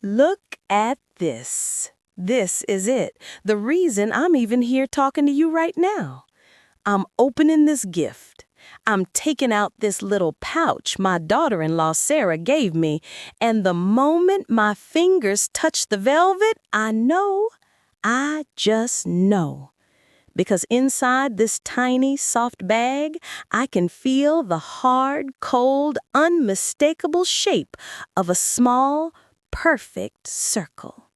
Look at this. This is it. The reason I'm even here talking to you right now. I'm opening this gift. I'm taking out this little pouch my daughter-in-law Sarah gave me, and the moment my fingers touch the velvet, I just know. Because inside this tiny, soft bag, I can feel the hard, cold, unmistakable shape of a small, perfect circle.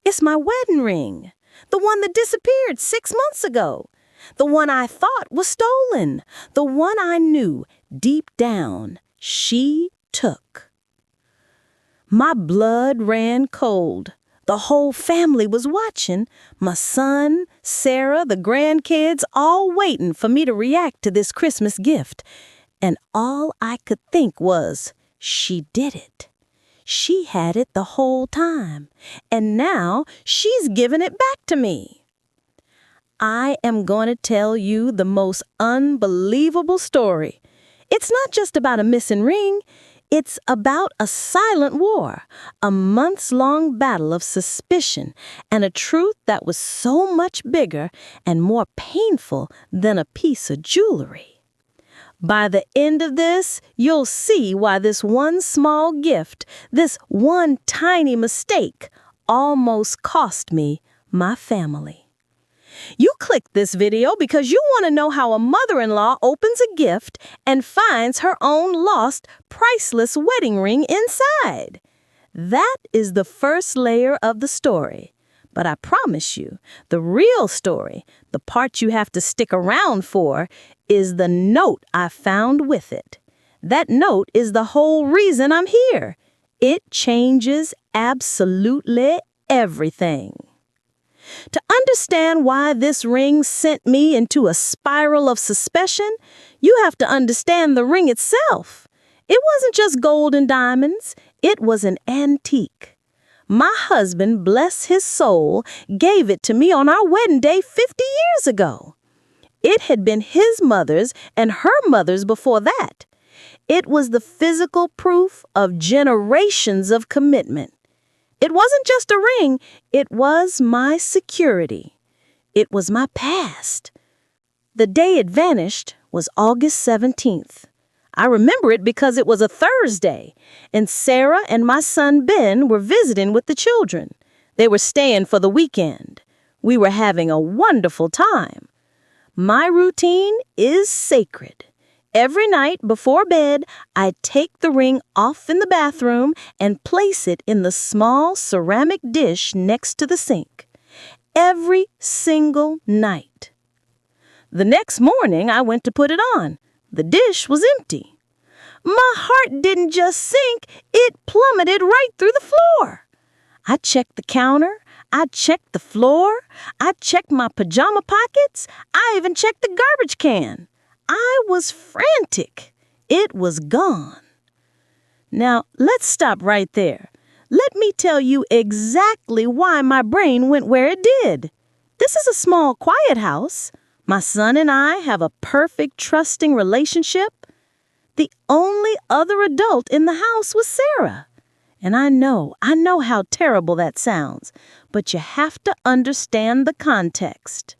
It's my wedding ring, the one that disappeared 6 months ago, the one I thought was stolen, the one I knew deep down she took. My blood ran cold. The whole family was watching, my son, Sarah, the grandkids, all waiting for me to react to this Christmas gift. And all I could think was, she did it. She had it the whole time, and now she's giving it back to me. I am going to tell you the most unbelievable story. It's not just about a missing ring. It's about a silent war, a months-long battle of suspicion, and a truth that was so much bigger and more painful than a piece of jewelry. By the end of this, you'll see why this one small gift, this one tiny mistake, almost cost me my family. You clicked this video because you want to know how a mother-in-law opens a gift and finds her own lost, priceless wedding ring inside. That is the first layer of the story. But I promise you, the real story, the part you have to stick around for, is the note I found with it. That note is the whole reason I'm here. It changes absolutely everything. To understand why this ring sent me into a spiral of suspicion, you have to understand the ring itself. It wasn't just gold and diamonds. It was an antique. My husband, bless his soul, gave it to me on our wedding day 50 years ago. It had been his mother's and her mother's before that. It was the physical proof of generations of commitment. It wasn't just a ring, it was my security. It was my past. The day it vanished was August 17th. I remember it because it was a Thursday, and Sarah and my son Ben were visiting with the children. They were staying for the weekend. We were having a wonderful time. My routine is sacred. Every night before bed, I take the ring off in the bathroom and place it in the small ceramic dish next to the sink. Every single night. The next morning, I went to put it on. The dish was empty. My heart didn't just sink, it plummeted right through the floor. I checked the counter. I checked the floor. I checked my pajama pockets. I even checked the garbage can. I was frantic. It was gone. Now, let's stop right there. Let me tell you exactly why my brain went where it did. This is a small, quiet house. My son and I have a perfect, trusting relationship. The only other adult in the house was Sarah. And I know how terrible that sounds, but you have to understand the context.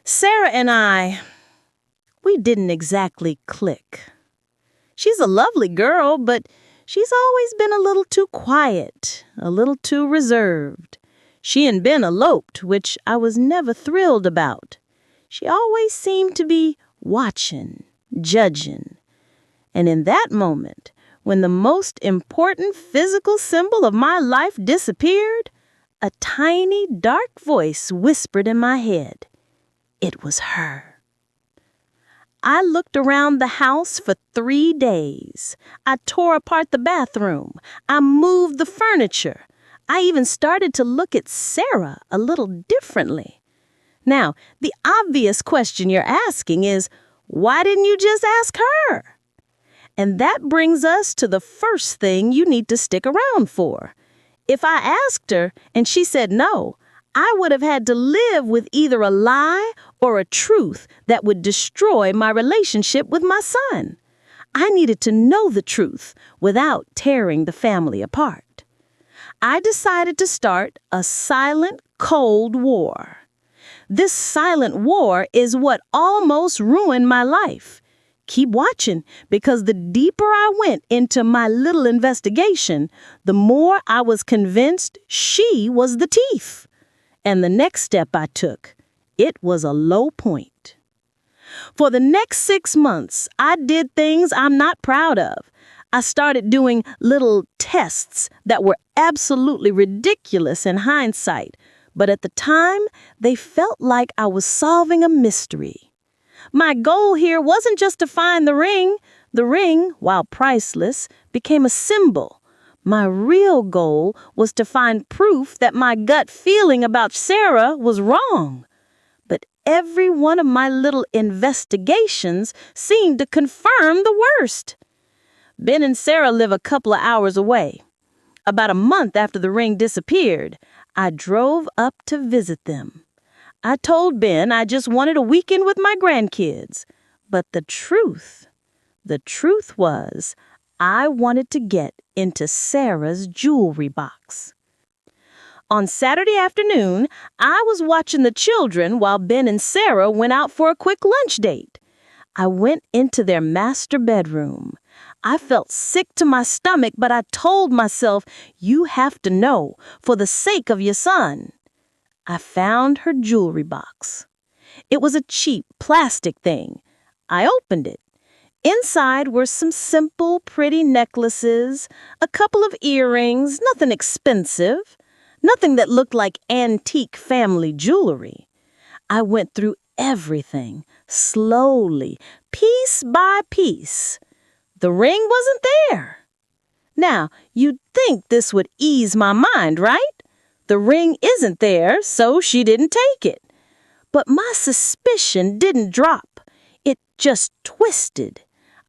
Sarah and we didn't exactly click. She's a lovely girl, but she's always been a little too quiet, a little too reserved. She and Ben eloped, which I was never thrilled about. She always seemed to be watching, judging. And in that moment, when the most important physical symbol of my life disappeared, a tiny, dark voice whispered in my head. It was her. I looked around the house for 3 days. I tore apart the bathroom. I moved the furniture. I even started to look at Sarah a little differently. Now, the obvious question you're asking is, why didn't you just ask her? And that brings us to the first thing you need to stick around for. If I asked her and she said no, I would have had to live with either a lie or a truth that would destroy my relationship with my son. I needed to know the truth without tearing the family apart. I decided to start a silent Cold War. This silent war is what almost ruined my life. Keep watching, because the deeper I went into my little investigation, the more I was convinced she was the thief. And the next step I took, it was a low point. For the next 6 months, I did things I'm not proud of. I started doing little tests that were absolutely ridiculous in hindsight, but at the time, they felt like I was solving a mystery. My goal here wasn't just to find the ring. The ring, while priceless, became a symbol. My real goal was to find proof that my gut feeling about Sarah was wrong. But every one of my little investigations seemed to confirm the worst. Ben and Sarah live a couple of hours away. About a month after the ring disappeared, I drove up to visit them. I told Ben I just wanted a weekend with my grandkids. But the truth was, I wanted to get into Sarah's jewelry box. On Saturday afternoon, I was watching the children while Ben and Sarah went out for a quick lunch date. I went into their master bedroom. I felt sick to my stomach, but I told myself, you have to know, for the sake of your son. I found her jewelry box. It was a cheap plastic thing. I opened it. Inside were some simple, pretty necklaces, a couple of earrings, nothing expensive, nothing that looked like antique family jewelry. I went through everything, slowly, piece by piece. The ring wasn't there. Now, you'd think this would ease my mind, right? The ring isn't there, so she didn't take it. But my suspicion didn't drop. It just twisted.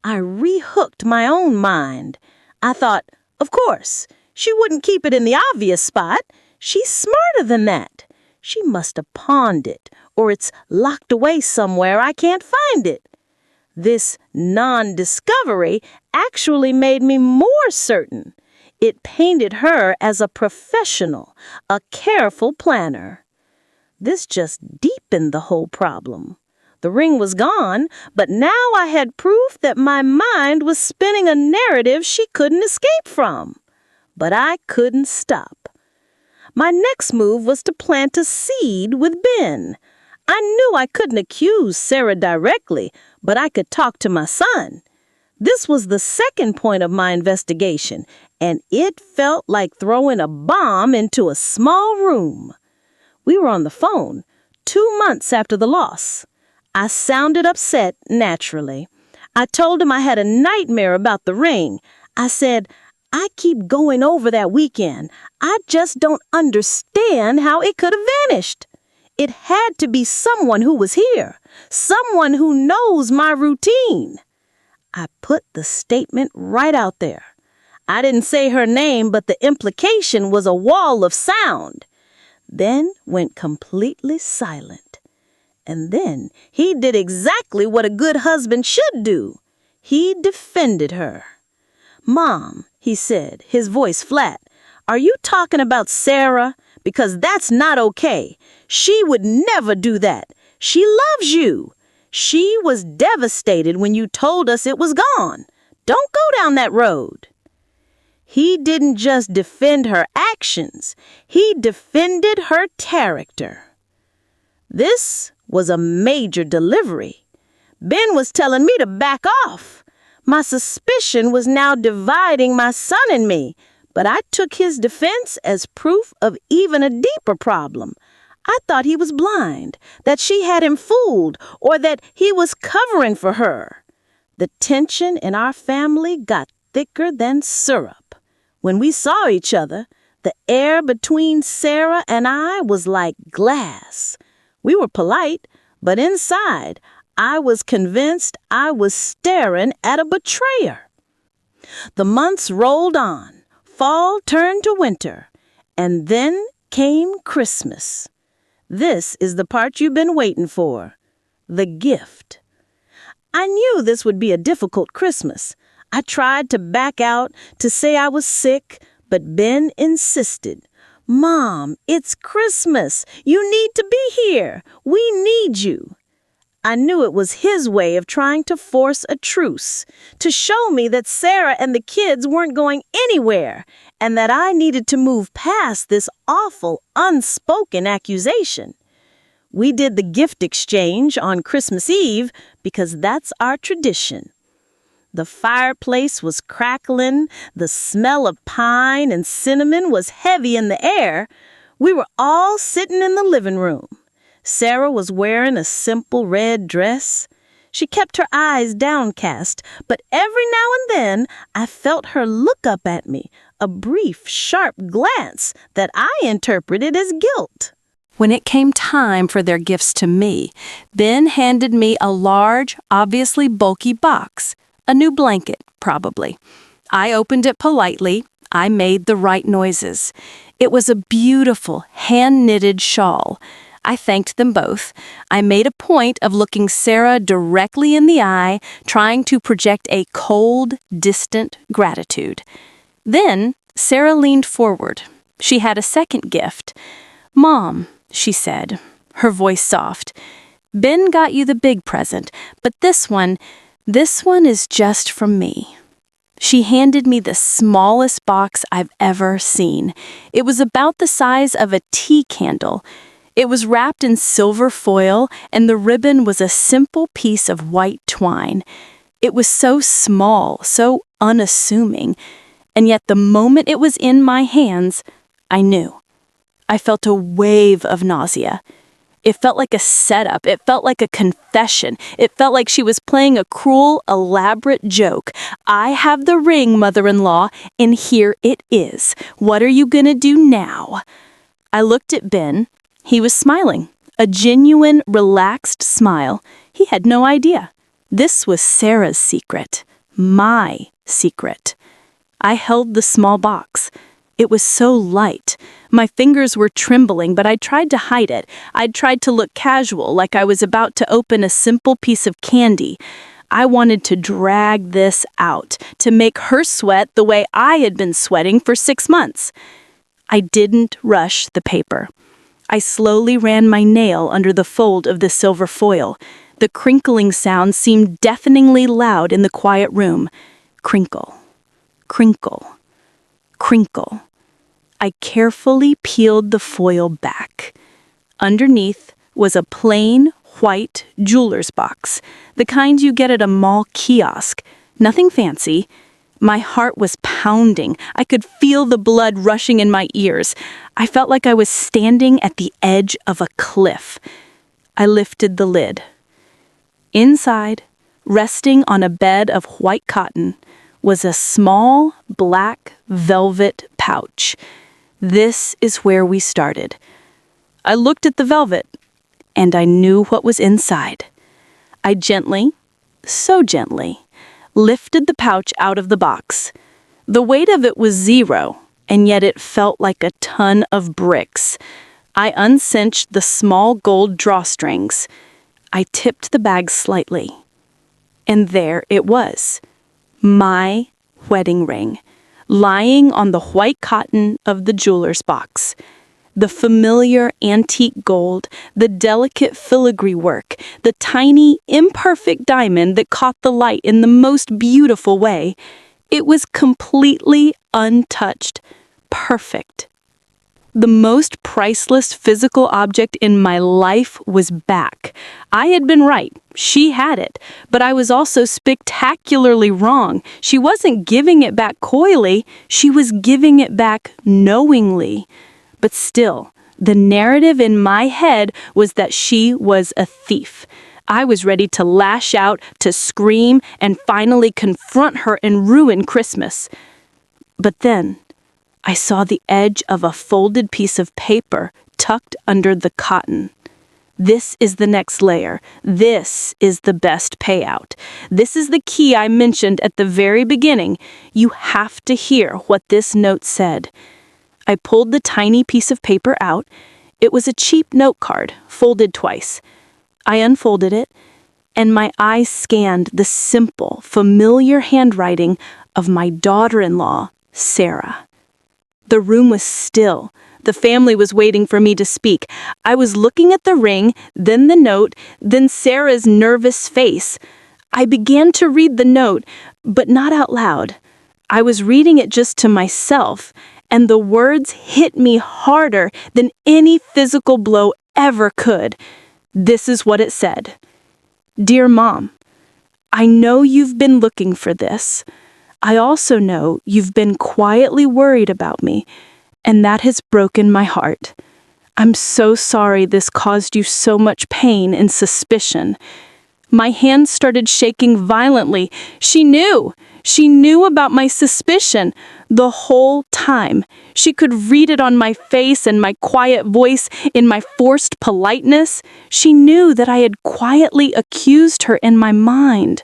I rehooked my own mind. I thought, of course, she wouldn't keep it in the obvious spot. She's smarter than that. She must have pawned it, or it's locked away somewhere I can't find it. This non-discovery actually made me more certain. It painted her as a professional, a careful planner. This just deepened the whole problem. The ring was gone, but now I had proof that my mind was spinning a narrative she couldn't escape from. But I couldn't stop. My next move was to plant a seed with Ben. I knew I couldn't accuse Sarah directly, but I could talk to my son. This was the second point of my investigation, and it felt like throwing a bomb into a small room. We were on the phone, 2 months after the loss. I sounded upset, naturally. I told him I had a nightmare about the ring. I said, I keep going over that weekend. I just don't understand how it could have vanished. It had to be someone who was here, someone who knows my routine. I put the statement right out there. I didn't say her name, but the implication was a wall of sound. Then went completely silent. And then he did exactly what a good husband should do. He defended her. Mom, he said, his voice flat, are you talking about Sarah? Because that's not okay. She would never do that. She loves you. She was devastated when you told us it was gone. Don't go down that road. He didn't just defend her actions. He defended her character. This was a major delivery. Ben was telling me to back off. My suspicion was now dividing my son and me, but I took his defense as proof of even a deeper problem. I thought he was blind, that she had him fooled, or that he was covering for her. The tension in our family got thicker than syrup. When we saw each other, the air between Sarah and I was like glass. We were polite, but inside, I was convinced I was staring at a betrayer. The months rolled on. Fall turned to winter, and then came Christmas. This is the part you've been waiting for, the gift. I knew this would be a difficult Christmas. I tried to back out, to say I was sick, But Ben insisted. "Mom, it's Christmas. You need to be here. We need you." I knew it was his way of trying to force a truce, to show me that Sarah and the kids weren't going anywhere, and that I needed to move past this awful, unspoken accusation. We did the gift exchange on Christmas Eve because that's our tradition. The fireplace was crackling, the smell of pine and cinnamon was heavy in the air. We were all sitting in the living room. Sarah was wearing a simple red dress. She kept her eyes downcast, but every now and then I felt her look up at me, a brief, sharp glance that I interpreted as guilt. When it came time for their gifts to me, Ben handed me a large, obviously bulky box. A new blanket, probably. I opened it politely. I made the right noises. It was a beautiful, hand-knitted shawl. I thanked them both. I made a point of looking Sarah directly in the eye, trying to project a cold, distant gratitude. Then Sarah leaned forward. She had a second gift. "Mom," she said, her voice soft, "Ben got you the big present, but this one is just from me." She handed me the smallest box I've ever seen. It was about the size of a tea candle. It was wrapped in silver foil, and the ribbon was a simple piece of white twine. It was so small, so unassuming, and yet the moment it was in my hands, I knew. I felt a wave of nausea. It felt like a setup. It felt like a confession. It felt like she was playing a cruel, elaborate joke. "I have the ring, mother-in-law, and here it is. What are you gonna do now?" I looked at Ben. He was smiling, a genuine, relaxed smile. He had no idea. This was Sarah's secret, my secret. I held the small box. It was so light. My fingers were trembling, but I tried to hide it. I'd tried to look casual, like I was about to open a simple piece of candy. I wanted to drag this out, to make her sweat the way I had been sweating for 6 months. I didn't rush the paper. I slowly ran my nail under the fold of the silver foil. The crinkling sound seemed deafeningly loud in the quiet room. Crinkle, crinkle, crinkle. I carefully peeled the foil back. Underneath was a plain, white jeweler's box, the kind you get at a mall kiosk. Nothing fancy. My heart was pounding. I could feel the blood rushing in my ears. I felt like I was standing at the edge of a cliff. I lifted the lid. Inside, resting on a bed of white cotton, was a small, black velvet pouch. This is where we started. I looked at the velvet, and I knew what was inside. I gently, so gently, lifted the pouch out of the box. The weight of it was 0, and yet it felt like a ton of bricks. I uncinched the small gold drawstrings. I tipped the bag slightly. And there it was, my wedding ring, lying on the white cotton of the jeweler's box. The familiar antique gold, the delicate filigree work, the tiny, imperfect diamond that caught the light in the most beautiful way. It was completely untouched, perfect. The most priceless physical object in my life was back. I had been right. She had it. But I was also spectacularly wrong. She wasn't giving it back coyly. She was giving it back knowingly. But still, the narrative in my head was that she was a thief. I was ready to lash out, to scream, and finally confront her and ruin Christmas. But then, I saw the edge of a folded piece of paper tucked under the cotton. This is the next layer. This is the best payout. This is the key I mentioned at the very beginning. You have to hear what this note said. I pulled the tiny piece of paper out. It was a cheap note card, folded twice. I unfolded it, and my eyes scanned the simple, familiar handwriting of my daughter-in-law, Sarah. The room was still. The family was waiting for me to speak. I was looking at the ring, then the note, then Sarah's nervous face. I began to read the note, but not out loud. I was reading it just to myself, and the words hit me harder than any physical blow ever could. This is what it said. Dear Mom, I know you've been looking for this. I also know you've been quietly worried about me, and that has broken my heart. I'm so sorry this caused you so much pain and suspicion. My hands started shaking violently. She knew. She knew about my suspicion the whole time. She could read it on my face and my quiet voice, in my forced politeness. She knew that I had quietly accused her in my mind.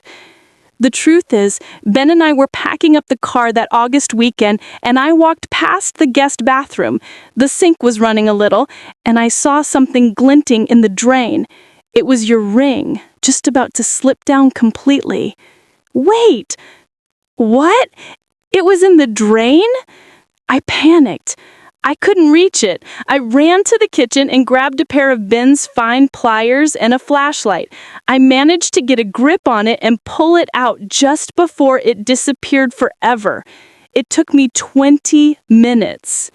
The truth is, Ben and I were packing up the car that August weekend, and I walked past the guest bathroom. The sink was running a little, and I saw something glinting in the drain. It was your ring, just about to slip down completely. Wait! What? It was in the drain? I panicked. I couldn't reach it. I ran to the kitchen and grabbed a pair of Ben's fine pliers and a flashlight. I managed to get a grip on it and pull it out just before it disappeared forever. It took me 20 minutes.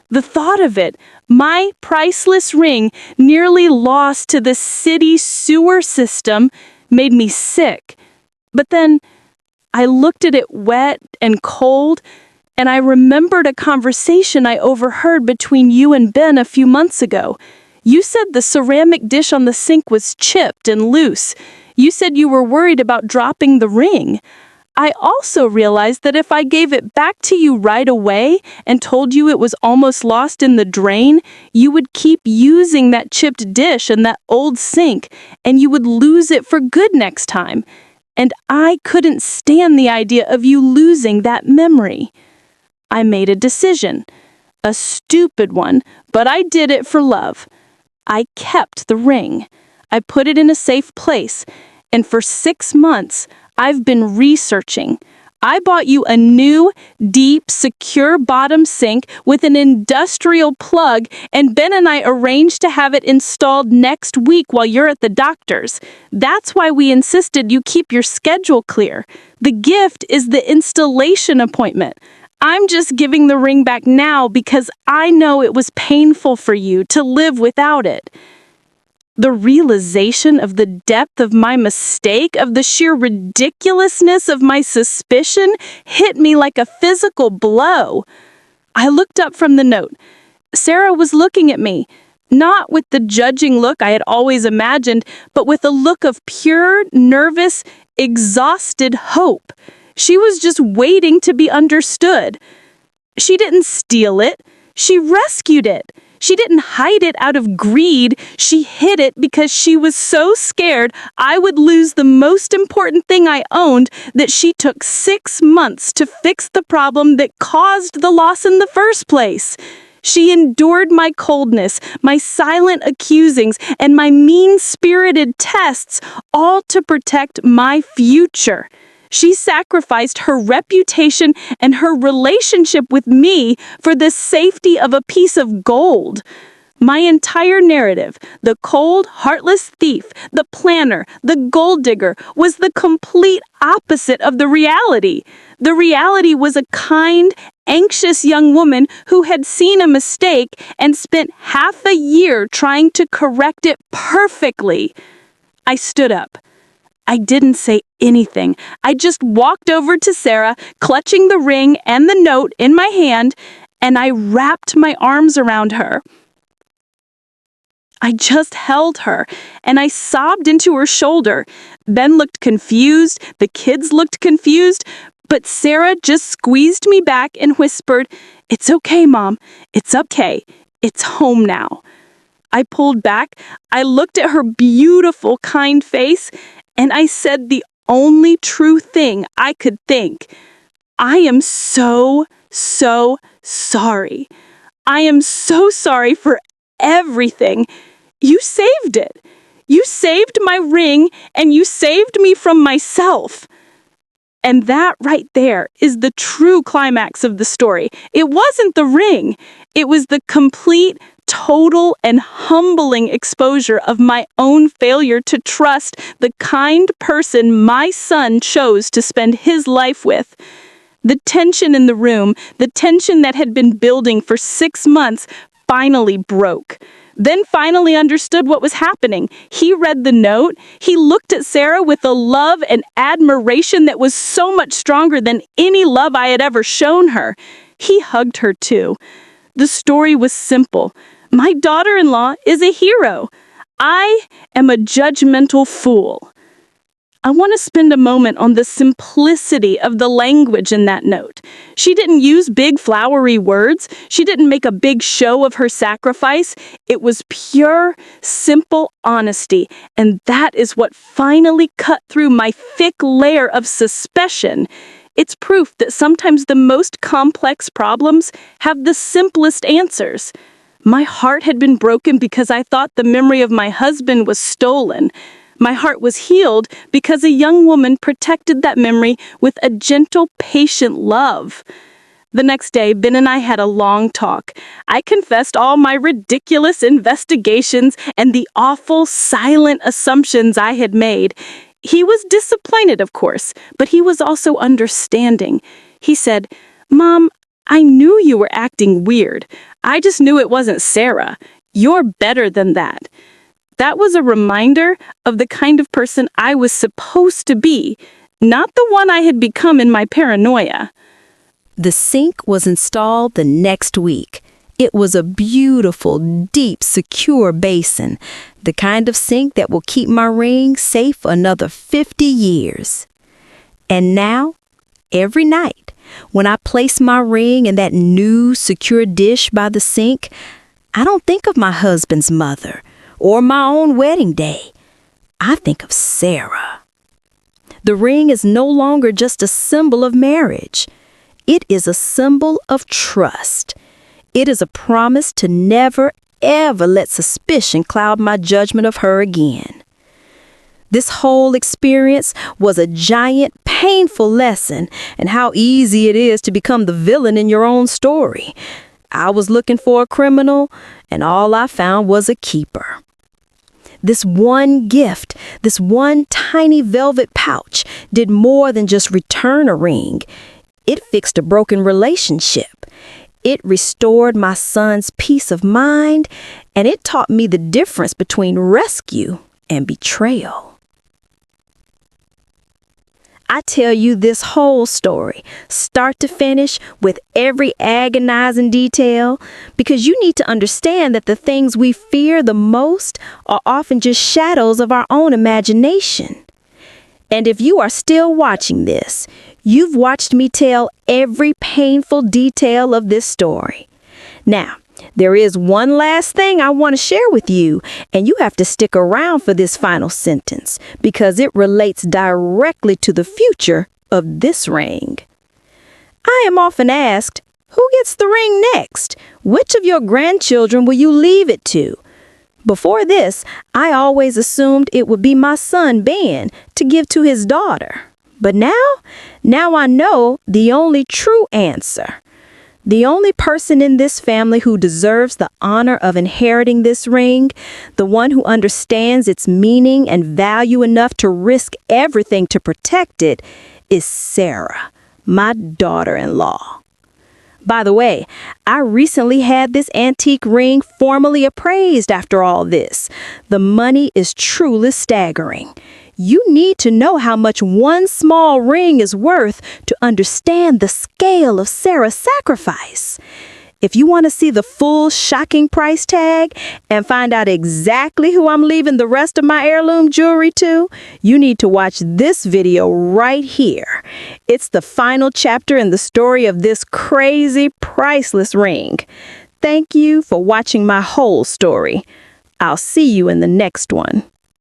The thought of it, my priceless ring nearly lost to the city sewer system, made me sick. But then I looked at it wet and cold, and I remembered a conversation I overheard between you and Ben a few months ago. You said the ceramic dish on the sink was chipped and loose. You said you were worried about dropping the ring. I also realized that if I gave it back to you right away and told you it was almost lost in the drain, you would keep using that chipped dish and that old sink, and you would lose it for good next time. And I couldn't stand the idea of you losing that memory. I made a decision. A stupid one, but I did it for love. I kept the ring. I put it in a safe place, and for 6 months, I've been researching. I bought you a new, deep, secure bottom sink with an industrial plug, and Ben and I arranged to have it installed next week while you're at the doctor's. That's why we insisted you keep your schedule clear. The gift is the installation appointment. I'm just giving the ring back now because I know it was painful for you to live without it. The realization of the depth of my mistake, of the sheer ridiculousness of my suspicion, hit me like a physical blow. I looked up from the note. Sarah was looking at me, not with the judging look I had always imagined, but with a look of pure, nervous, exhausted hope. She was just waiting to be understood. She didn't steal it. She rescued it. She didn't hide it out of greed. She hid it because she was so scared I would lose the most important thing I owned that she took 6 months to fix the problem that caused the loss in the first place. She endured my coldness, my silent accusings, and my mean-spirited tests, all to protect my future. She sacrificed her reputation and her relationship with me for the safety of a piece of gold. My entire narrative, the cold, heartless thief, the planner, the gold digger, was the complete opposite of the reality. The reality was a kind, anxious young woman who had seen a mistake and spent half a year trying to correct it perfectly. I stood up. I didn't say anything. I just walked over to Sarah, clutching the ring and the note in my hand, and I wrapped my arms around her. I just held her, and I sobbed into her shoulder. Ben looked confused, the kids looked confused, but Sarah just squeezed me back and whispered, "It's okay, Mom. It's okay. It's home now." I pulled back. I looked at her beautiful, kind face, and I said the only true thing I could think. I am so sorry. I am so sorry for everything. You saved it. You saved my ring, and you saved me from myself. And that right there is the true climax of the story. It wasn't the ring. It was the complete, total, and humbling exposure of my own failure to trust the kind person my son chose to spend his life with. The tension in the room, the tension that had been building for 6 months, finally broke. Then finally understood what was happening. He read the note. He looked at Sarah with a love and admiration that was so much stronger than any love I had ever shown her. He hugged her too. The story was simple. My daughter-in-law is a hero. I am a judgmental fool. I want to spend a moment on the simplicity of the language in that note. She didn't use big flowery words. She didn't make a big show of her sacrifice. It was pure, simple honesty, and that is what finally cut through my thick layer of suspicion. It's proof that sometimes the most complex problems have the simplest answers. My heart had been broken because I thought the memory of my husband was stolen. My heart was healed because a young woman protected that memory with a gentle, patient love. The next day, Ben and I had a long talk. I confessed all my ridiculous investigations and the awful, silent assumptions I had made. He was disappointed, of course, but he was also understanding. He said, "Mom, I knew you were acting weird. I just knew it wasn't Sarah. You're better than that." That was a reminder of the kind of person I was supposed to be, not the one I had become in my paranoia. The sink was installed the next week. It was a beautiful, deep, secure basin, the kind of sink that will keep my ring safe for another 50 years. And now, every night, when I place my ring in that new, secure dish by the sink, I don't think of my husband's mother or my own wedding day. I think of Sarah. The ring is no longer just a symbol of marriage. It is a symbol of trust. It is a promise to never, ever let suspicion cloud my judgment of her again. This whole experience was a giant, painful lesson in how easy it is to become the villain in your own story. I was looking for a criminal, and all I found was a keeper. This one gift, this one tiny velvet pouch, did more than just return a ring. It fixed a broken relationship. It restored my son's peace of mind, and it taught me the difference between rescue and betrayal. I tell you this whole story, start to finish, with every agonizing detail, because you need to understand that the things we fear the most are often just shadows of our own imagination. And if you are still watching this, you've watched me tell every painful detail of this story. Now, there is one last thing I want to share with you, and you have to stick around for this final sentence because it relates directly to the future of this ring. I am often asked, who gets the ring next? Which of your grandchildren will you leave it to? Before this, I always assumed it would be my son, Ben, to give to his daughter. But now I know the only true answer. The only person in this family who deserves the honor of inheriting this ring, the one who understands its meaning and value enough to risk everything to protect it, is Sarah, my daughter-in-law. By the way, I recently had this antique ring formally appraised after all this. The money is truly staggering. You need to know how much one small ring is worth to understand the scale of Sarah's sacrifice. If you want to see the full shocking price tag and find out exactly who I'm leaving the rest of my heirloom jewelry to, you need to watch this video right here. It's the final chapter in the story of this crazy, priceless ring. Thank you for watching my whole story. I'll see you in the next one.